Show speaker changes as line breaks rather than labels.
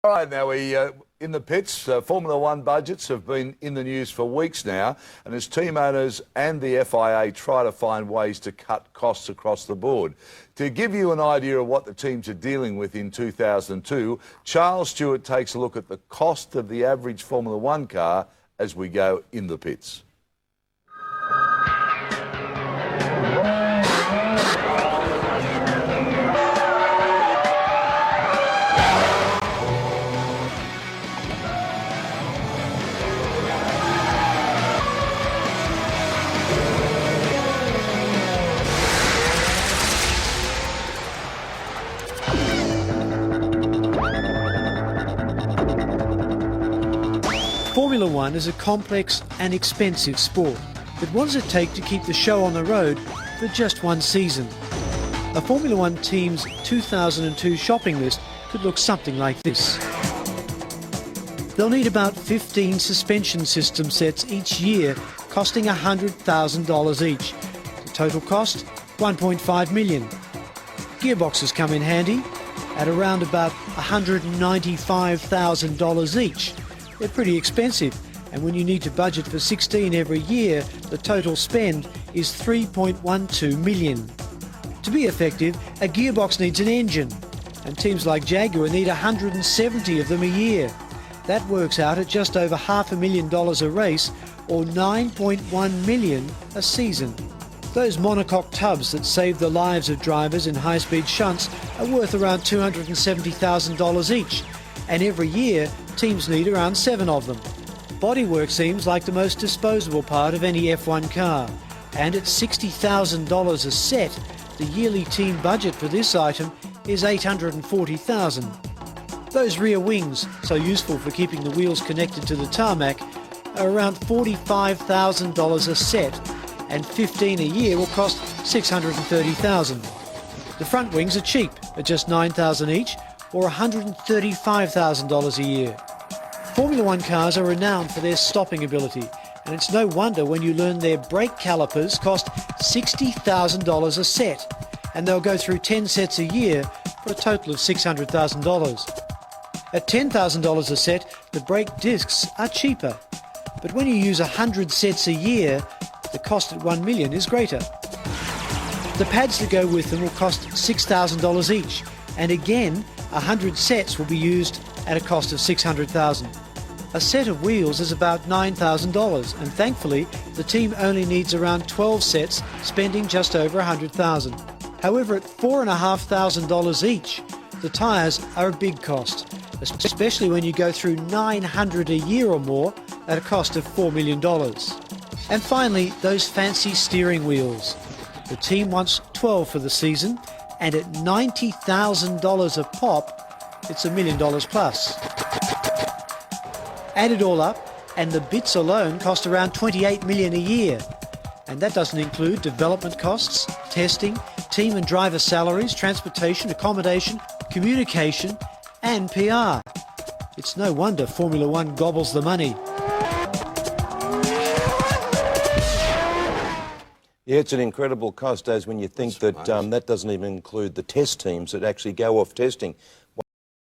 All right, now in the pits, Formula One budgets have been in the news for weeks now, and as team owners and the FIA try to find ways to cut costs across the board. To give you an idea of what the teams are dealing with in 2002, Charles Stewart takes a look at the cost of the average Formula One car as we go in the pits.
Formula One is a complex and expensive sport, but what does it take to keep the show on the road for just one season? A Formula One team's 2002 shopping list could look something like this. They'll need about 15 suspension system sets each year, costing $100,000 each. The total cost, $1.5 million. Gearboxes come in handy at around about $195,000 each. They're pretty expensive, and when you need to budget for 16 every year, the total spend is $3.12 million. To be effective, a gearbox needs an engine, and teams like Jaguar need 170 of them a year. That works out at just over $500,000 a race, or $9.1 million a season. Those monocoque tubs that save the lives of drivers in high-speed shunts are worth around $270,000 each, and every year teams need around 7 of them. Bodywork seems like the most disposable part of any F1 car, and at $60,000 a set, the yearly team budget for this item is $840,000. Those rear wings, so useful for keeping the wheels connected to the tarmac, are around $45,000 a set, and 15 a year will cost $630,000. The front wings are cheap, at just $9,000 each, or $135,000 a year. Formula One cars are renowned for their stopping ability, and it's no wonder when you learn their brake calipers cost $60,000 a set, and they'll go through 10 sets a year for a total of $600,000. At $10,000 a set, the brake discs are cheaper, but when you use 100 sets a year, the cost at $1 million is greater. The pads that go with them will cost $6,000 each, and again, 100 sets will be used at a cost of $600,000. A set of wheels is about $9,000, and thankfully, the team only needs around 12 sets, spending just over $100,000. However, at $4,500 each, the tyres are a big cost, especially when you go through 900 a year or more at a cost of $4 million. And finally, those fancy steering wheels. The team wants 12 for the season, and at $90,000 a pop, it's $1 million plus. Add it all up, and the bits alone cost around $28 million a year. And that doesn't include development costs, testing, team and driver salaries, transportation, accommodation, communication, and PR. It's no wonder Formula One gobbles the money.
Yeah, it's an incredible cost, as when you think that that doesn't even include the test teams that actually go off testing.